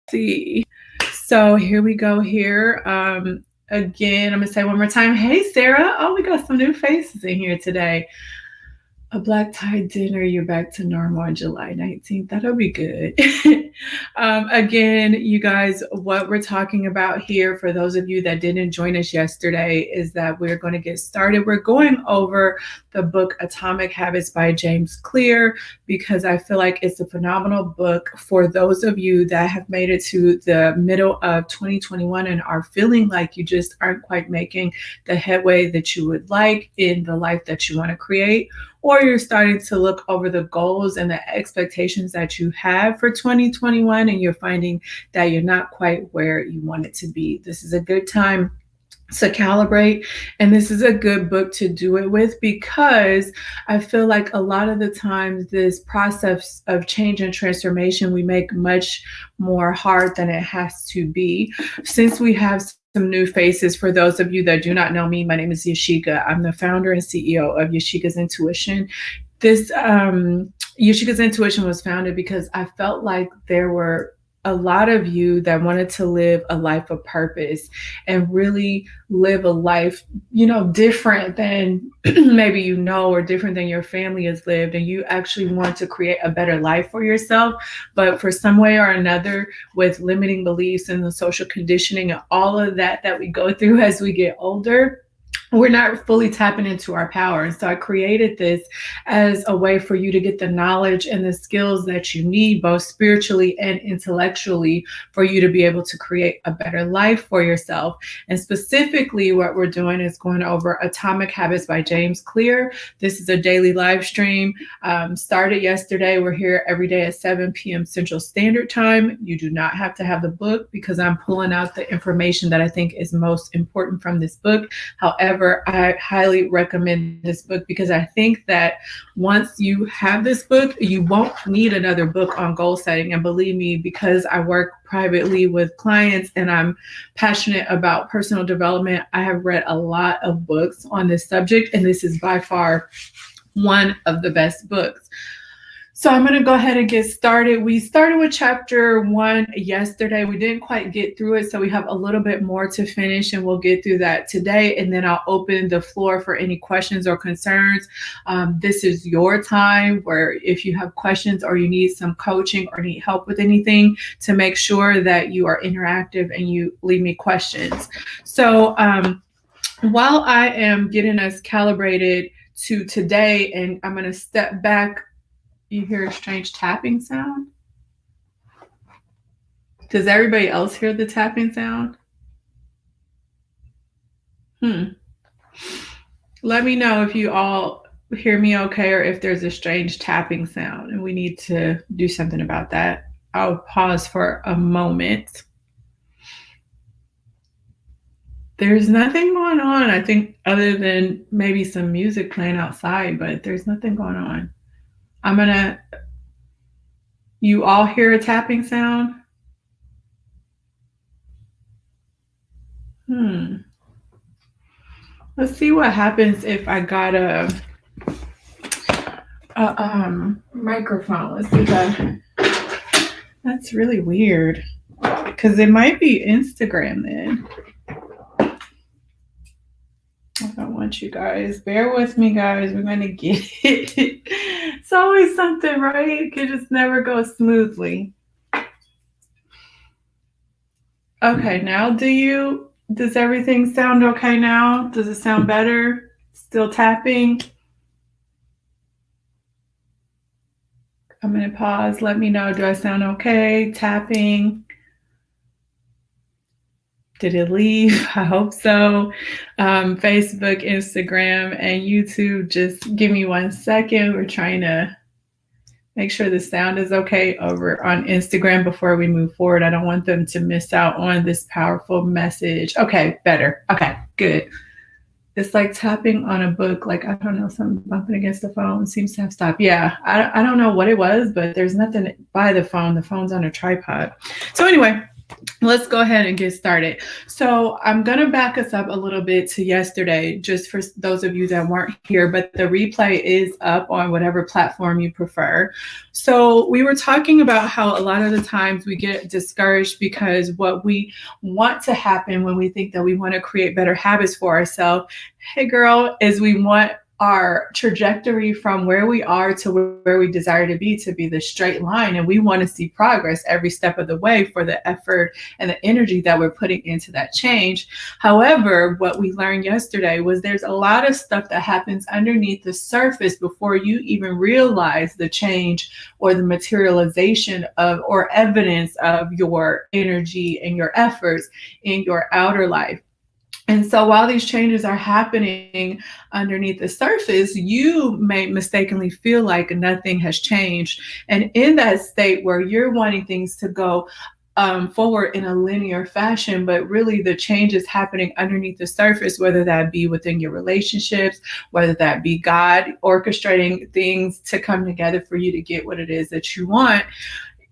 See. So here we go here. Again, I'm gonna say one more time. Hey Sarah. Oh, we got some new faces in here today. A black tie dinner, you're back to normal on July 19th. That'll be good. Again, you guys, what we're talking about here, for those of you that didn't join us yesterday, is that we're going to get started. We're going over the book Atomic Habits by James Clear, because I feel like it's a phenomenal book for those of you that have made it to the middle of 2021 and are feeling like you just aren't quite making the headway that you would like in the life that you want to create, or you're starting to look over the goals and the expectations that you have for 2021 and you're finding that you're not quite where you want it to be. This is a good time to calibrate, and this is a good book to do it with, because I feel like a lot of the times this process of change and transformation we make much more hard than it has to be. Since we have some new faces, for those of you that do not know me, my name is Yashika. I'm the founder and CEO of Yashika's Intuition. This Yashika's Intuition was founded because I felt like there were a lot of you that wanted to live a life of purpose and really live a life, different than maybe or different than your family has lived, and you actually want to create a better life for yourself. But for some way or another, with limiting beliefs and the social conditioning and all of that we go through as we get older, we're not fully tapping into our power. And so I created this as a way for you to get the knowledge and the skills that you need, both spiritually and intellectually, for you to be able to create a better life for yourself. And specifically, what we're doing is going over Atomic Habits by James Clear. This is a daily live stream. Started yesterday. We're here every day at 7 p.m. Central Standard Time. You do not have to have the book, because I'm pulling out the information that I think is most important from this book. However, I highly recommend this book, because I think that once you have this book, you won't need another book on goal setting. And believe me, because I work privately with clients and I'm passionate about personal development, I have read a lot of books on this subject, and this is by far one of the best books. So I'm going to go ahead and get started. We started with chapter 1 yesterday. We didn't quite get through it, so we have a little bit more to finish, and we'll get through that today. And then I'll open the floor for any questions or concerns. This is your time where if you have questions or you need some coaching or need help with anything, to make sure that you are interactive and you leave me questions. So while I am getting us calibrated to today, and I'm going to step back. You hear a strange tapping sound? Does everybody else hear the tapping sound? Let me know if you all hear me okay, or if there's a strange tapping sound and we need to do something about that. I'll pause for a moment. There's nothing going on, I think, other than maybe some music playing outside, but there's nothing going on. You all hear a tapping sound? Let's see what happens if I got a microphone. Let's see that. That's really weird, because it might be Instagram then. I don't want you guys. Bear with me, guys. We're going to get it. It's always something, right? It can just never go smoothly. Okay, now does everything sound okay now? Does it sound better? Still tapping? I'm going to pause. Let me know. Do I sound okay? Tapping? Did it leave? I hope so. Facebook, Instagram, and YouTube, just give me 1 second. We're trying to make sure the sound is okay over on Instagram before we move forward. I don't want them to miss out on this powerful message. Okay, better. Okay, good. It's like tapping on a book. Like, I don't know, something bumping against the phone seems to have stopped. Yeah, I don't know what it was, but there's nothing by the phone. The phone's on a tripod. So anyway, Let's go ahead and get started. So, I'm going to back us up a little bit to yesterday, just for those of you that weren't here, but the replay is up on whatever platform you prefer. So, we were talking about how a lot of the times we get discouraged because what we want to happen when we think that we want to create better habits for ourselves, hey girl, is we want our trajectory from where we are to where we desire to be the straight line, and we want to see progress every step of the way for the effort and the energy that we're putting into that change. However, what we learned yesterday was there's a lot of stuff that happens underneath the surface before you even realize the change or the materialization of or evidence of your energy and your efforts in your outer life. And so while these changes are happening underneath the surface, you may mistakenly feel like nothing has changed. And in that state where you're wanting things to go forward in a linear fashion, but really the change is happening underneath the surface, whether that be within your relationships, whether that be God orchestrating things to come together for you to get what it is that you want,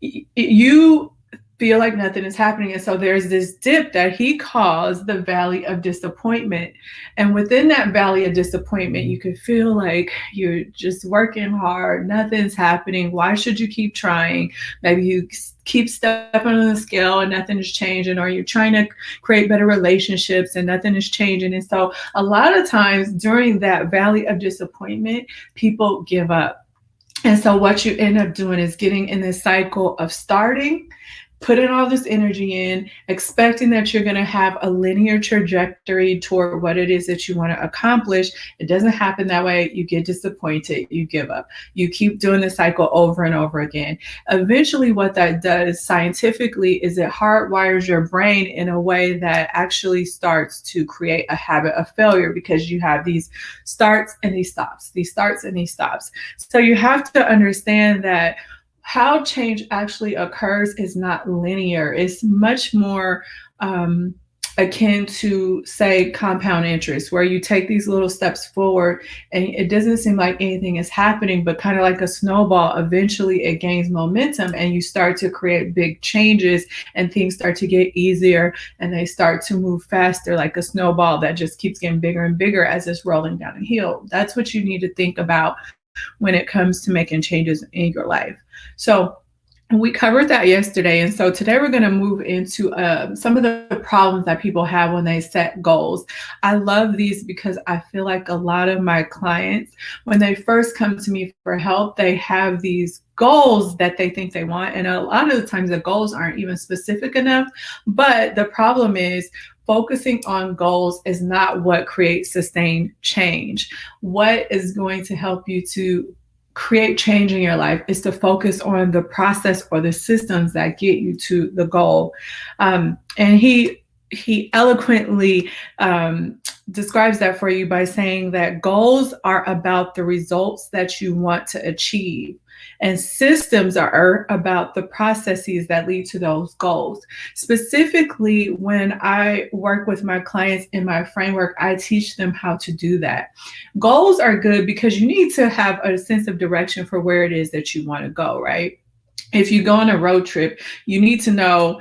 you feel like nothing is happening. And so there's this dip that he calls the valley of disappointment. And within that valley of disappointment, you could feel like you're just working hard, nothing's happening. Why should you keep trying? Maybe you keep stepping on the scale and nothing is changing, or you're trying to create better relationships and nothing is changing. And so a lot of times during that valley of disappointment, people give up. And so what you end up doing is getting in this cycle of starting, putting all this energy in, expecting that you're going to have a linear trajectory toward what it is that you want to accomplish. It doesn't happen that way. You get disappointed, you give up. You keep doing the cycle over and over again. Eventually, what that does scientifically is it hardwires your brain in a way that actually starts to create a habit of failure, because you have these starts and these stops, these starts and these stops. So you have to understand that how change actually occurs is not linear. It's much more akin to, say, compound interest, where you take these little steps forward and it doesn't seem like anything is happening, but kind of like a snowball, eventually it gains momentum and you start to create big changes and things start to get easier and they start to move faster, like a snowball that just keeps getting bigger and bigger as it's rolling down a hill. That's what you need to think about when it comes to making changes in your life. So we covered that yesterday. And so today we're going to move into some of the problems that people have when they set goals. I love these because I feel like a lot of my clients, when they first come to me for help, they have these goals that they think they want. And a lot of the times the goals aren't even specific enough. But the problem is, focusing on goals is not what creates sustained change. What is going to help you to create change in your life is to focus on the process or the systems that get you to the goal. And he eloquently describes that for you by saying that goals are about the results that you want to achieve, and systems are about the processes that lead to those goals. Specifically, when I work with my clients in my framework, I teach them how to do that. Goals are good because you need to have a sense of direction for where it is that you want to go, right? If you go on a road trip, you need to know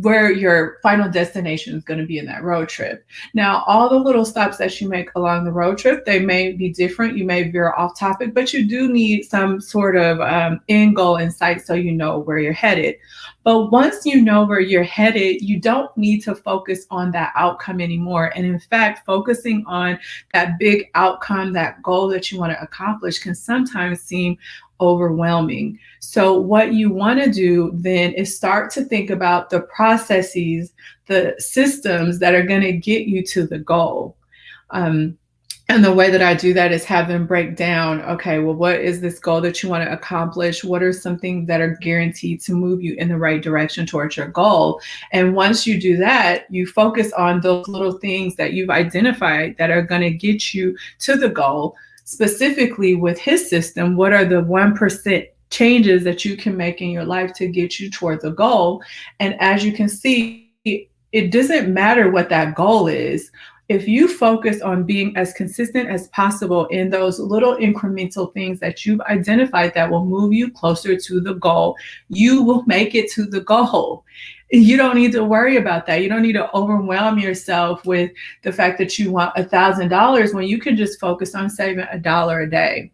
where your final destination is going to be in that road trip. Now, all the little stops that you make along the road trip, they may be different. You may veer off topic, but you do need some sort of end goal in sight so you know where you're headed. But once you know where you're headed, you don't need to focus on that outcome anymore. And in fact, focusing on that big outcome, that goal that you want to accomplish, can sometimes seem overwhelming. So what you want to do then is start to think about the processes, the systems that are going to get you to the goal. And the way that I do that is have them break down, okay, well, what is this goal that you want to accomplish? What are some things that are guaranteed to move you in the right direction towards your goal? And once you do that, you focus on those little things that you've identified that are going to get you to the goal. Specifically with his system, what are the 1% changes that you can make in your life to get you towards a goal? And as you can see, it doesn't matter what that goal is. if you focus on being as consistent as possible in those little incremental things that you've identified that will move you closer to the goal, you will make it to the goal. You don't need to worry about that. You don't need to overwhelm yourself with the fact that you want $1,000 when you can just focus on saving $1 a day.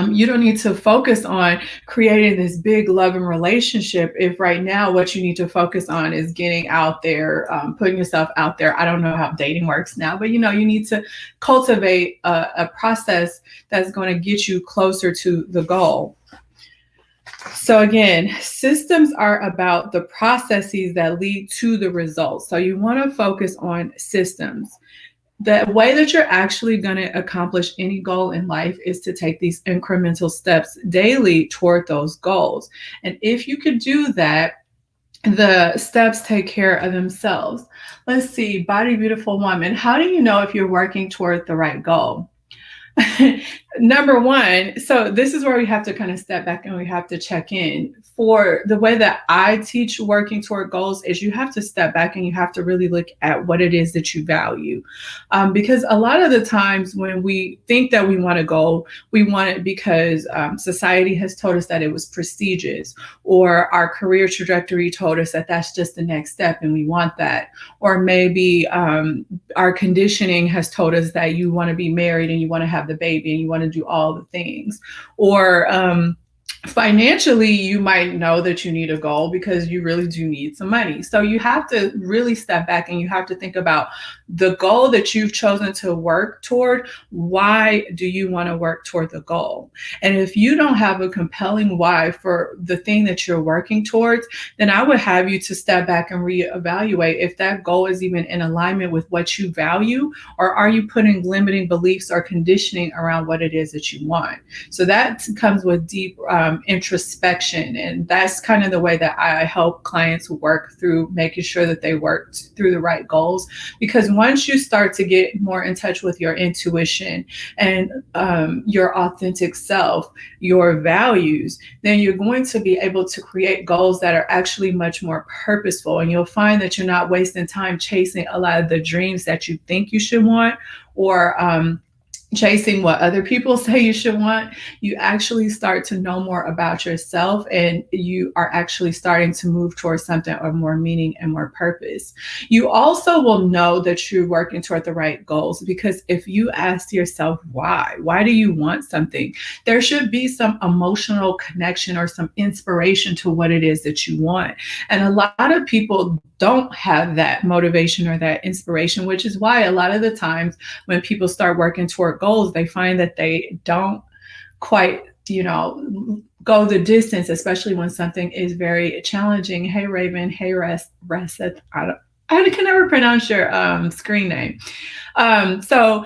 You don't need to focus on creating this big loving relationship if right now what you need to focus on is getting out there, putting yourself out there. I don't know how dating works now, but you need to cultivate a process that's going to get you closer to the goal. So again, systems are about the processes that lead to the results. So you want to focus on systems. The way that you're actually going to accomplish any goal in life is to take these incremental steps daily toward those goals. And if you could do that, the steps take care of themselves. Let's see, body beautiful woman. How do you know if you're working toward the right goal? Number one, so this is where we have to kind of step back and we have to check in. For the way that I teach working toward goals is you have to step back and you have to really look at what it is that you value. Because a lot of the times when we think that we want a goal, we want it because society has told us that it was prestigious, or our career trajectory told us that that's just the next step and we want that. Or maybe our conditioning has told us that you want to be married and you want to have the baby and you want to do all the things. Or financially, you might know that you need a goal because you really do need some money. So you have to really step back and you have to think about the goal that you've chosen to work toward. Why do you want to work toward the goal? And if you don't have a compelling why for the thing that you're working towards, then I would have you to step back and reevaluate if that goal is even in alignment with what you value, or are you putting limiting beliefs or conditioning around what it is that you want? So that comes with deep introspection. And that's kind of the way that I help clients work through making sure that they work through the right goals. Because once you start to get more in touch with your intuition and your authentic self, your values, then you're going to be able to create goals that are actually much more purposeful. And you'll find that you're not wasting time chasing a lot of the dreams that you think you should want, or chasing what other people say you should want. You actually start to know more about yourself, and you are actually starting to move towards something of more meaning and more purpose. You also will know that you're working toward the right goals because if you ask yourself why do you want something, there should be some emotional connection or some inspiration to what it is that you want. And a lot of people don't have that motivation or that inspiration, which is why a lot of the times when people start working toward goals, they find that they don't quite, go the distance, especially when something is very challenging. Hey, Raven. Hey, Reseth. I can never pronounce your screen name. So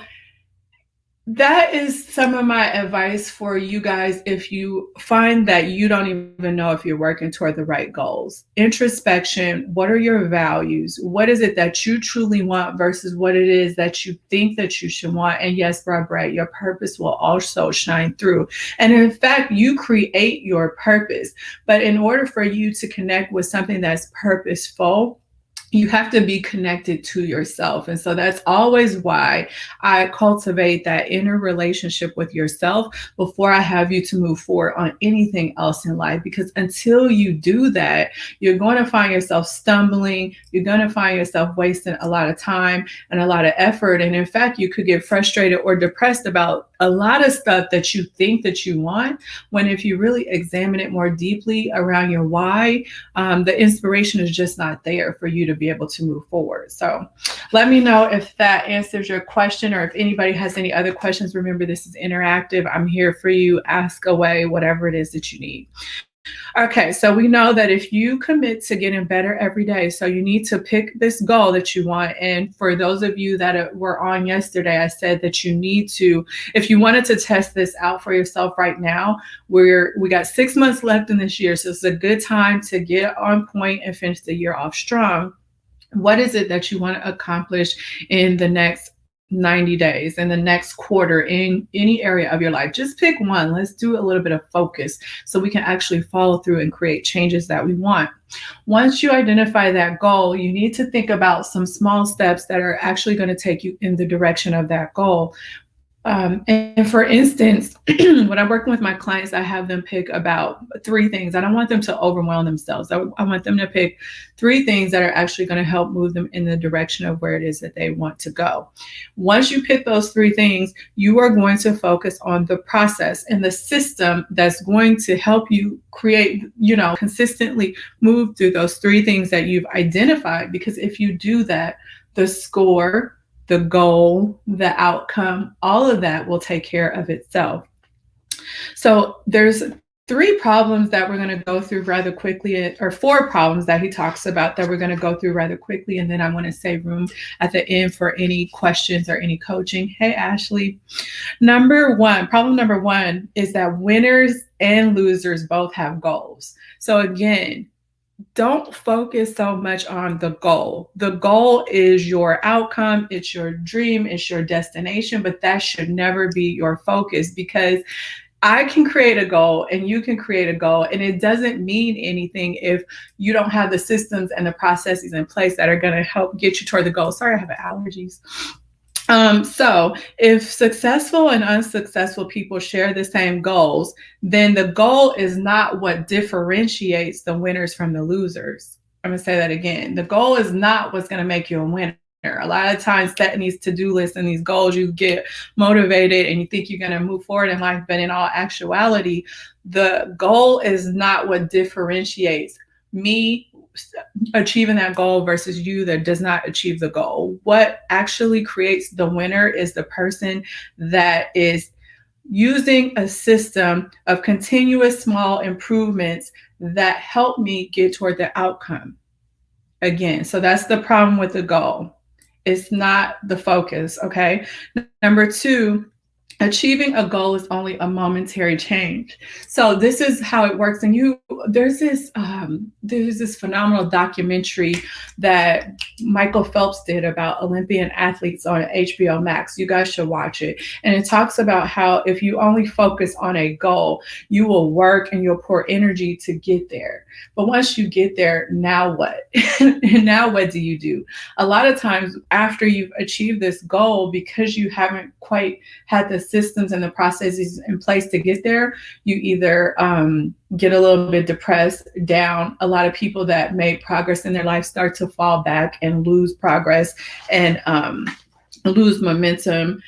that is some of my advice for you guys if you find that you don't even know if you're working toward the right goals. Introspection, what are your values? What is it that you truly want versus what it is that you think that you should want? And yes, Brett, your purpose will also shine through. And in fact, you create your purpose. But in order for you to connect with something that's purposeful, you have to be connected to yourself. And so that's always why I cultivate that inner relationship with yourself before I have you to move forward on anything else in life. Because until you do that, you're going to find yourself stumbling. You're going to find yourself wasting a lot of time and a lot of effort. And in fact, you could get frustrated or depressed about a lot of stuff that you think that you want, when if you really examine it more deeply around your why, the inspiration is just not there for you to be able to move forward. So let me know if that answers your question, or if anybody has any other questions. Remember, this is interactive. I'm here for you. Ask away, whatever it is that you need. Okay, so we know that if you commit to getting better every day, so you need to pick this goal that you want. And for those of you that were on yesterday, I said that you need to, if you wanted to test this out for yourself right now, we got 6 months left in this year. So it's a good time to get on point and finish the year off strong. What is it that you want to accomplish in the next 90 days, in the next quarter, in any area of your life. Just pick one. Let's do a little bit of focus so we can actually follow through and create changes that we want. Once you identify that goal, you need to think about some small steps that are actually going to take you in the direction of that goal. And for instance, when I'm working with my clients, I have them pick about 3 things. I don't want them to overwhelm themselves. I want them to pick 3 things that are actually going to help move them in the direction of where it is that they want to go. Once you pick those 3 things, you are going to focus on the process and the system that's going to help you create, consistently move through those 3 things that you've identified. Because if you do that, the score, the goal, the outcome, all of that will take care of itself. So there's 3 problems that we're going to go through rather quickly, or 4 problems that he talks about that we're going to go through rather quickly. And then I want to save room at the end for any questions or any coaching. Hey, Ashley. Problem number 1 is that winners and losers both have goals. So again, don't focus so much on the goal. The goal is your outcome, it's your dream, it's your destination, but that should never be your focus, because I can create a goal and you can create a goal, and it doesn't mean anything if you don't have the systems and the processes in place that are going to help get you toward the goal. Sorry, I have allergies. So if successful and unsuccessful people share the same goals, then the goal is not what differentiates the winners from the losers. I'm going to say that again. The goal is not what's going to make you a winner. A lot of times setting these to-do lists and these goals, you get motivated and you think you're going to move forward in life, but in all actuality, the goal is not what differentiates me achieving that goal versus you that does not achieve the goal. What actually creates the winner is the person that is using a system of continuous small improvements that help me get toward the outcome. Again, so that's the problem with the goal. It's not the focus, okay? Number 2, achieving a goal is only a momentary change. So this is how it works. And there's this phenomenal documentary that Michael Phelps did about Olympian athletes on HBO Max. You guys should watch it. And it talks about how if you only focus on a goal, you will work and you'll pour energy to get there. But once you get there, now what? And now what do you do? A lot of times after you've achieved this goal, because you haven't quite had the systems and the processes in place to get there, you either get a little bit depressed, down. A lot of people that made progress in their life start to fall back and lose progress and lose momentum.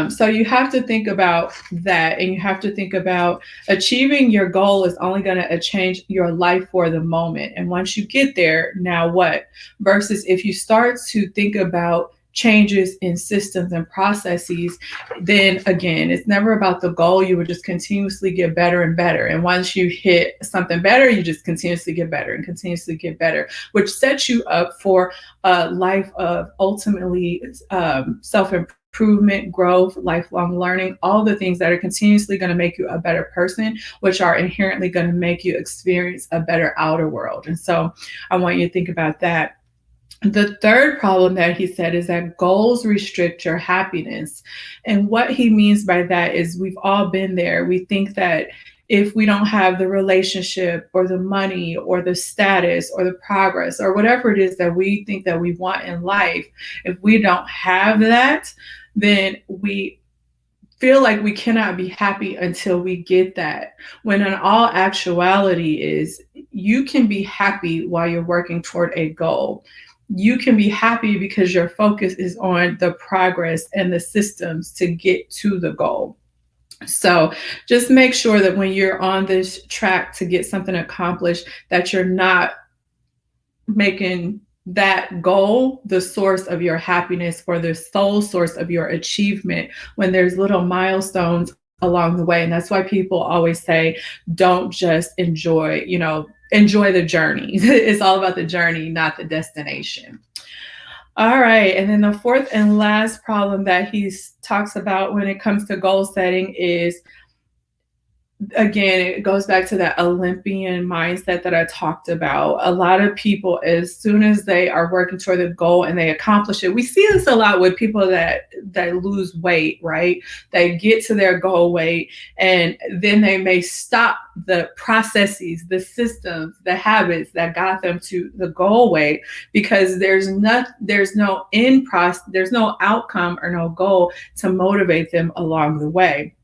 So you have to think about that, and you have to think about achieving your goal is only going to change your life for the moment. And once you get there, now what? Versus if you start to think about changes in systems and processes, then again, it's never about the goal. You would just continuously get better and better. And once you hit something better, you just continuously get better and continuously get better, which sets you up for a life of ultimately self-improvement, growth, lifelong learning, all the things that are continuously going to make you a better person, which are inherently going to make you experience a better outer world. And so I want you to think about that. The third problem that he said is that goals restrict your happiness. And what he means by that is we've all been there. We think that if we don't have the relationship or the money or the status or the progress or whatever it is that we think that we want in life, if we don't have that, then we feel like we cannot be happy until we get that. When in all actuality is you can be happy while you're working toward a goal. You can be happy because your focus is on the progress and the systems to get to the goal. So just make sure that when you're on this track to get something accomplished, that you're not making that goal the source of your happiness or the sole source of your achievement, when there's little milestones along the way. And that's why people always say, don't just enjoy the journey. It's all about the journey, not the destination. All right. And then the fourth and last problem that he talks about when it comes to goal setting is again, it goes back to that Olympian mindset that I talked about. A lot of people, as soon as they are working toward the goal and they accomplish it, we see this a lot with people that lose weight, right? They get to their goal weight and then they may stop the processes, the systems, the habits that got them to the goal weight because there's no end process, there's no outcome or no goal to motivate them along the way.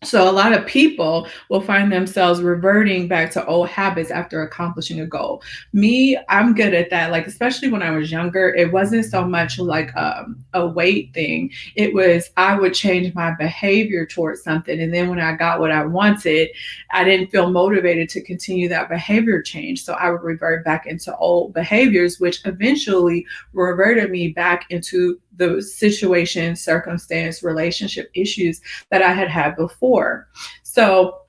So a lot of people will find themselves reverting back to old habits after accomplishing a goal. Me, I'm good at that. Like, especially when I was younger, it wasn't so much like a weight thing. It was I would change my behavior towards something. And then when I got what I wanted, I didn't feel motivated to continue that behavior change. So I would revert back into old behaviors, which eventually reverted me back into the situation, circumstance, relationship issues that I had had before. So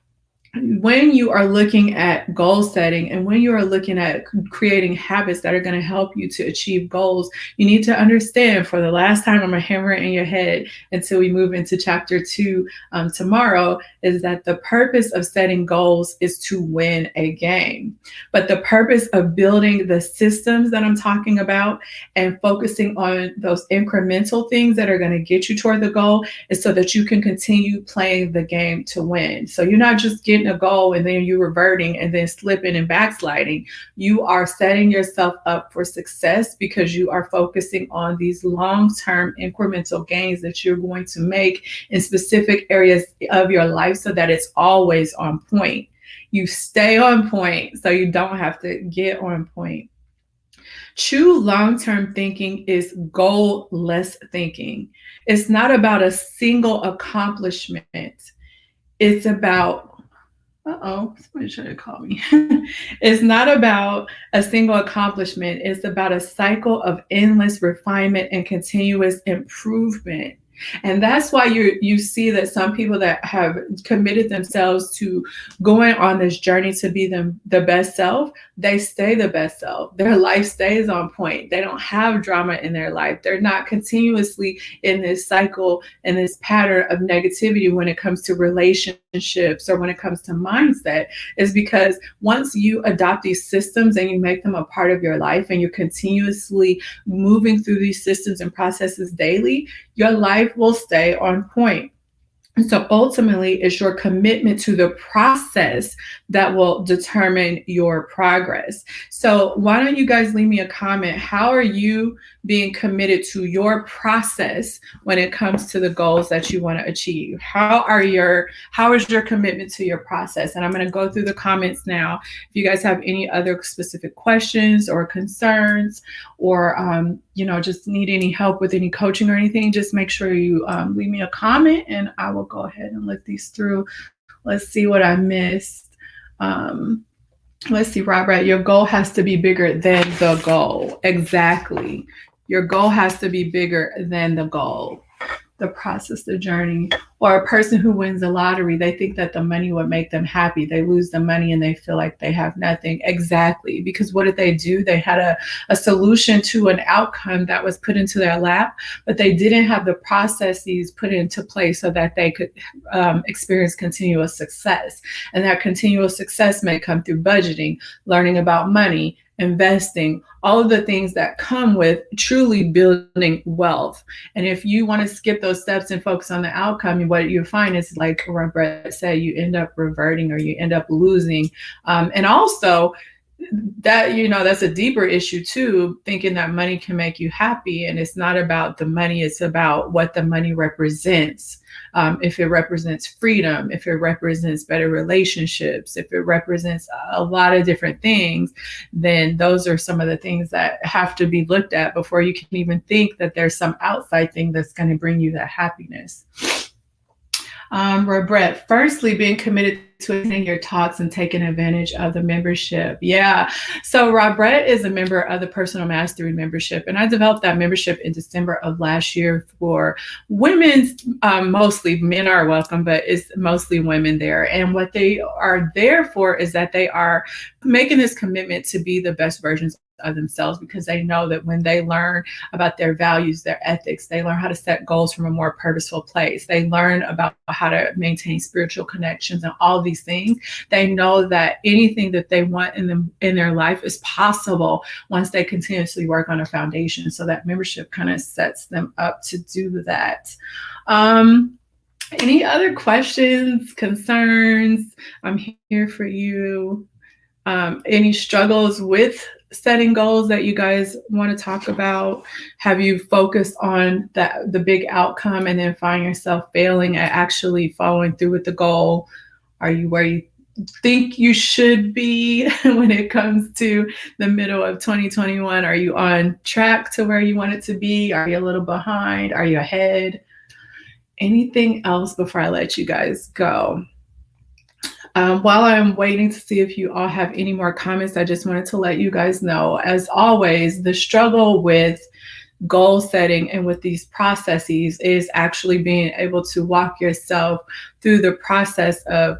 when you are looking at goal setting and when you are looking at creating habits that are going to help you to achieve goals, you need to understand for the last time, I'm going to hammer it in your head until we move into chapter 2 tomorrow, is that the purpose of setting goals is to win a game. But the purpose of building the systems that I'm talking about and focusing on those incremental things that are going to get you toward the goal is so that you can continue playing the game to win. So you're not just getting a goal and then you're reverting and then slipping and backsliding. You are setting yourself up for success because you are focusing on these long-term incremental gains that you're going to make in specific areas of your life so that it's always on point. You stay on point so you don't have to get on point. True long-term thinking is goal-less thinking. It's not about a single accomplishment. It's about somebody should have called me. It's not about a single accomplishment. It's about a cycle of endless refinement and continuous improvement. And that's why you see that some people that have committed themselves to going on this journey to be the best self, they stay the best self. Their life stays on point. They don't have drama in their life. They're not continuously in this cycle and this pattern of negativity when it comes to relationships or when it comes to mindset, is because once you adopt these systems and you make them a part of your life and you're continuously moving through these systems and processes daily, your life will stay on point. And so ultimately, it's your commitment to the process that will determine your progress. So why don't you guys leave me a comment? How are you being committed to your process when it comes to the goals that you want to achieve? How is your commitment to your process? And I'm going to go through the comments now. If you guys have any other specific questions or concerns, or just need any help with any coaching or anything, just make sure you leave me a comment and I will go ahead and look these through. Let's see what I missed. Let's see, Robert, your goal has to be bigger than the goal. Exactly. Your goal has to be bigger than the goal, the process, the journey. Or a person who wins the lottery, they think that the money would make them happy. They lose the money and they feel like they have nothing. Exactly. Because what did they do? They had a solution to an outcome that was put into their lap, but they didn't have the processes put into place so that they could experience continuous success. And that continuous success may come through budgeting, learning about money, investing, all of the things that come with truly building wealth. And if you want to skip those steps and focus on the outcome, what you find is, like Brett said, you end up reverting or you end up losing. And also that, that's a deeper issue too, thinking that money can make you happy. And it's not about the money, it's about what the money represents. If it represents freedom, if it represents better relationships, if it represents a lot of different things, then those are some of the things that have to be looked at before you can even think that there's some outside thing that's going to bring you that happiness. Brett, firstly, being committed to attending your talks and taking advantage of the membership. Yeah. So Brett is a member of the Personal Mastery membership, and I developed that membership in December of last year for women's, mostly men are welcome, but it's mostly women there. And what they are there for is that they are making this commitment to be the best versions of themselves, because they know that when they learn about their values, their ethics, they learn how to set goals from a more purposeful place. They learn about how to maintain spiritual connections and all these things. They know that anything that they want in their life is possible once they continuously work on a foundation. So that membership kind of sets them up to do that. Any other questions, concerns? I'm here for you. Any struggles with setting goals that you guys want to talk about? Have you focused on the big outcome and then find yourself failing at actually following through with the goal? Are you where you think you should be when it comes to the middle of 2021? Are you on track to where you want it to be? Are you a little behind? Are you ahead? Anything else before I let you guys go? While I'm waiting to see if you all have any more comments, I just wanted to let you guys know, as always, the struggle with goal setting and with these processes is actually being able to walk yourself through the process of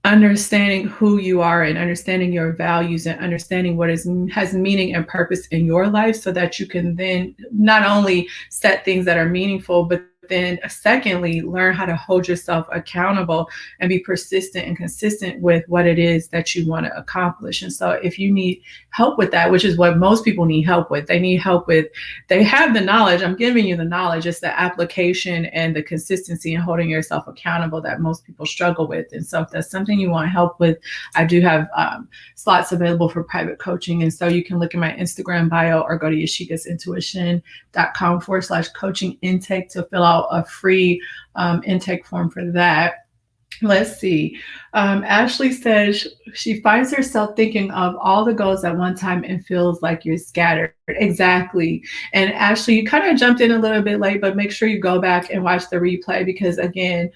understanding who you are and understanding your values and understanding what has meaning and purpose in your life, so that you can then not only set things that are meaningful, but then secondly, learn how to hold yourself accountable and be persistent and consistent with what it is that you want to accomplish. And so if you need help with that, which is what most people need help with, they have the knowledge. I'm giving you the knowledge. It's the application and the consistency and holding yourself accountable that most people struggle with. And so if that's something you want help with, I do have slots available for private coaching. And so you can look at my Instagram bio or go to yashikasintuition.com/coaching intake to fill out a free intake form for that. Let's see. Ashley says she finds herself thinking of all the goals at one time and feels like you're scattered. Exactly. And Ashley, you kind of jumped in a little bit late, but make sure you go back and watch the replay, because again,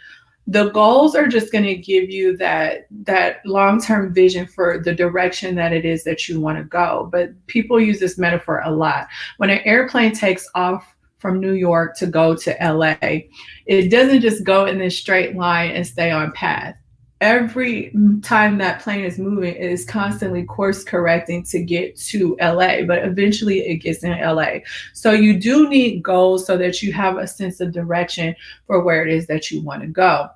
the goals are just going to give you that long-term vision for the direction that it is that you want to go. But people use this metaphor a lot. When an airplane takes off from New York to go to LA, it doesn't just go in this straight line and stay on path. Every time that plane is moving, it is constantly course correcting to get to LA, but eventually it gets in LA. So you do need goals so that you have a sense of direction for where it is that you want to go.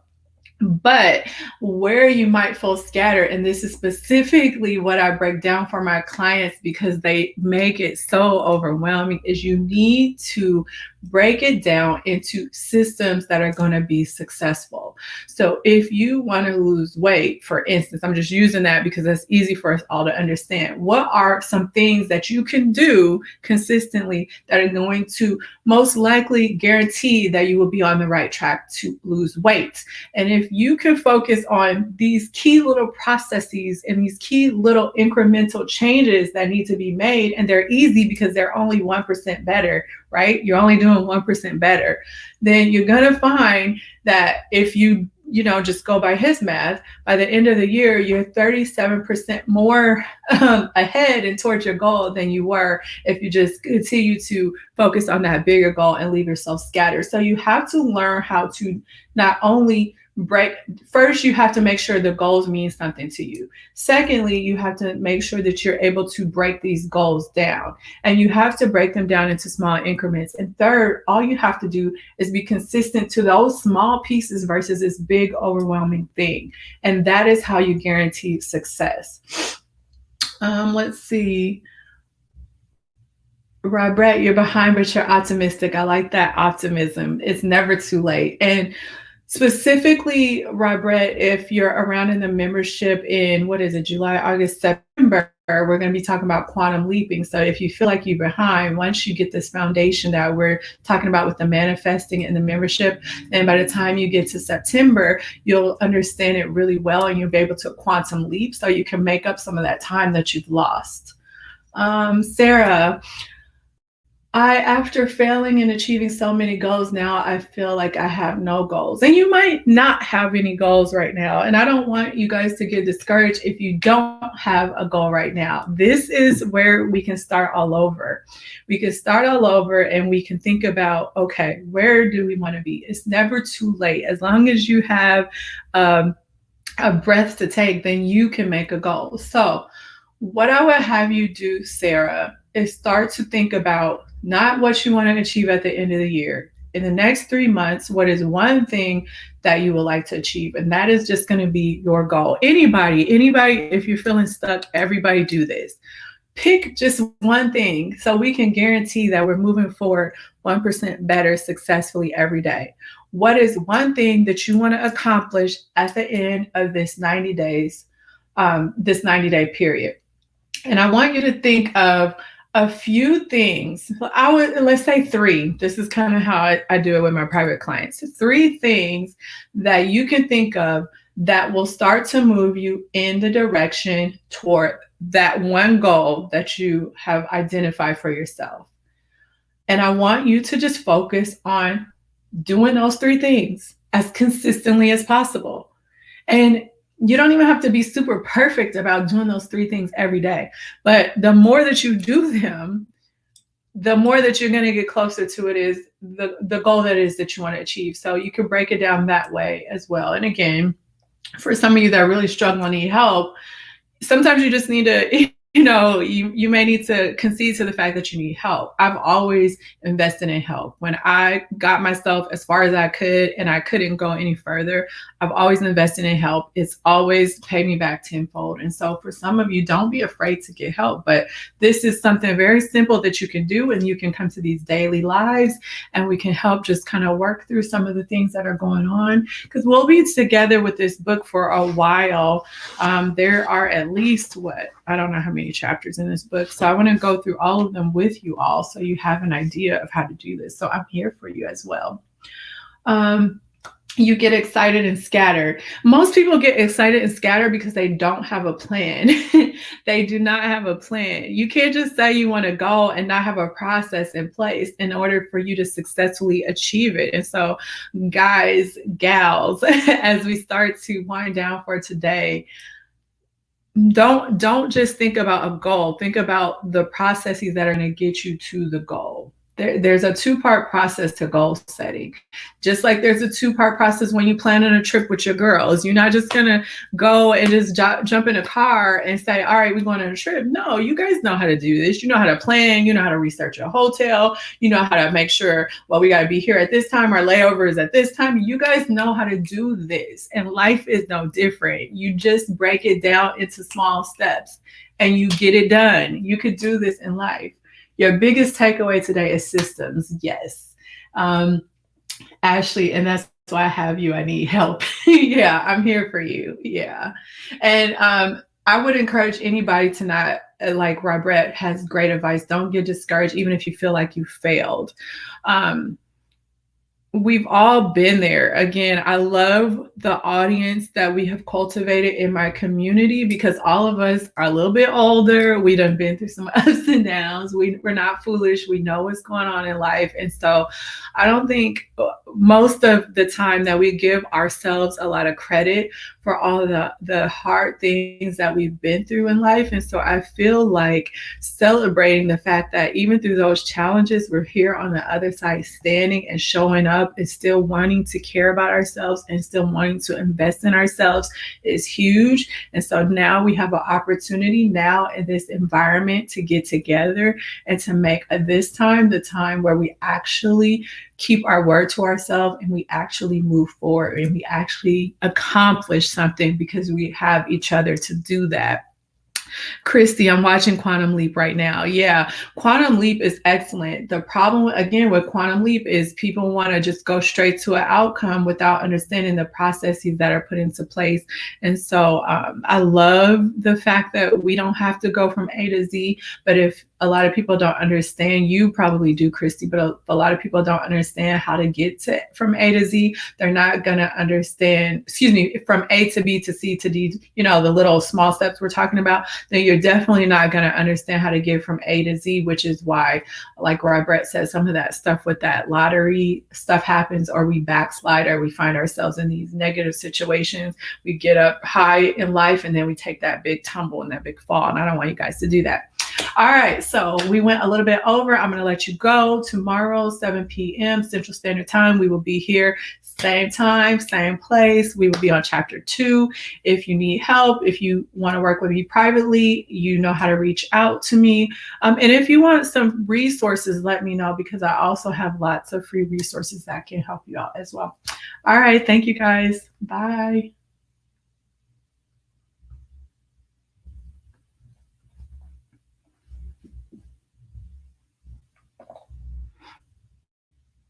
But where you might feel scattered, and this is specifically what I break down for my clients because they make it so overwhelming, is you need to break it down into systems that are going to be successful. So if you want to lose weight, for instance, I'm just using that because that's easy for us all to understand. What are some things that you can do consistently that are going to most likely guarantee that you will be on the right track to lose weight? And if you can focus on these key little processes and these key little incremental changes that need to be made, and they're easy because they're only 1% better, right? You're only doing 1% better. Then you're going to find that if you just go by his math, by the end of the year, you're 37% more ahead and towards your goal than you were if you just continue to focus on that bigger goal and leave yourself scattered. So you have to learn how to not only first, you have to make sure the goals mean something to you. Secondly, you have to make sure that you're able to break these goals down, and you have to break them down into small increments. And third, all you have to do is be consistent to those small pieces versus this big overwhelming thing. And that is how you guarantee success. Let's see. Brett, you're behind, but you're optimistic. I like that optimism. It's never too late. And specifically, Robert, if you're around in the membership in, July, August, September, we're going to be talking about quantum leaping. So if you feel like you're behind, once you get this foundation that we're talking about with the manifesting in the membership, and by the time you get to September, you'll understand it really well and you'll be able to quantum leap so you can make up some of that time that you've lost. Sarah, after failing and achieving so many goals now, I feel like I have no goals. And you might not have any goals right now. And I don't want you guys to get discouraged if you don't have a goal right now. This is where we can start all over. We can start all over and we can think about, okay, where do we want to be? It's never too late. As long as you have a breath to take, then you can make a goal. So What I would have you do, Sarah, is start to think about not what you want to achieve at the end of the year. In the next 3 months, what is one thing that you would like to achieve? And that is just going to be your goal. Anybody, if you're feeling stuck, everybody do this. Pick just one thing so we can guarantee that we're moving forward 1% better successfully every day. What is one thing that you want to accomplish at the end of this 90 days, this 90-day period? And I want you to think of a few things. Let's say three. This is kind of how I do it with my private clients. Three things that you can think of that will start to move you in the direction toward that one goal that you have identified for yourself. And I want you to just focus on doing those three things as consistently as possible. And you don't even have to be super perfect about doing those three things every day. But the more that you do them, the more that you're going to get closer to it is the goal that is that you want to achieve. So you can break it down that way as well. And again, for some of you that really struggle and need help, sometimes you just need to, you may need to concede to the fact that you need help. I've always invested in help. When I got myself as far as I could and I couldn't go any further, I've always invested in help. It's always paid me back tenfold. And so for some of you, don't be afraid to get help. But this is something very simple that you can do, and you can come to these daily lives and we can help just kind of work through some of the things that are going on, because we'll be together with this book for a while. There are at least I don't know how many chapters in this book. So I want to go through all of them with you all so you have an idea of how to do this. So I'm here for you as well. You get excited and scattered. Most people get excited and scattered because they don't have a plan. They do not have a plan. You can't just say you want to go and not have a process in place in order for you to successfully achieve it. And so, guys, gals, as we start to wind down for today, don't just think about a goal. Think about the processes that are going to get you to the goal. There's a two-part process to goal setting. Just like there's a two-part process when you plan on a trip with your girls. You're not just going to go and just jump in a car and say, all right, we're going on a trip. No, you guys know how to do this. You know how to plan. You know how to research a hotel. You know how to make sure, well, we got to be here at this time. Our layover is at this time. You guys know how to do this. And life is no different. You just break it down into small steps and you get it done. You could do this in life. Your biggest takeaway today is systems. Yes. Ashley, and that's why I have you. I need help. Yeah, I'm here for you. Yeah. And I would encourage anybody to not, like Robert has great advice, don't get discouraged, even if you feel like you failed. We've all been there. Again, I love the audience that we have cultivated in my community because all of us are a little bit older. We done been through some ups and downs. We're not foolish. We know what's going on in life. And so I don't think most of the time that we give ourselves a lot of credit for all the hard things that we've been through in life. And so I feel like celebrating the fact that even through those challenges, we're here on the other side standing and showing up and still wanting to care about ourselves and still wanting to invest in ourselves is huge. And so now we have an opportunity now in this environment to get together and to make this time the time where we actually keep our word to ourselves and we actually move forward and we actually accomplish something because we have each other to do that. Christy, I'm watching Quantum Leap right now. Yeah, Quantum Leap is excellent. The problem, again, with Quantum Leap is people want to just go straight to an outcome without understanding the processes that are put into place. And so I love the fact that we don't have to go from A to Z, but if a lot of people don't understand, you probably do, Christy, but a lot of people don't understand how to get to from A to Z. They're not going to understand, from A to B to C to D, the little small steps we're talking about, then you're definitely not going to understand how to get from A to Z, which is why, like Robert said, some of that stuff with that lottery stuff happens, or we backslide, or we find ourselves in these negative situations. We get up high in life and then we take that big tumble and that big fall. And I don't want you guys to do that. All right, so we went a little bit over. I'm going to let you go. Tomorrow, 7 p.m. Central Standard Time, we will be here same time, same place. We will be on chapter 2. If you need help, if you want to work with me privately, you know how to reach out to me. And if you want some resources, let me know, because I also have lots of free resources that can help you out as well. All right. Thank you guys. Bye.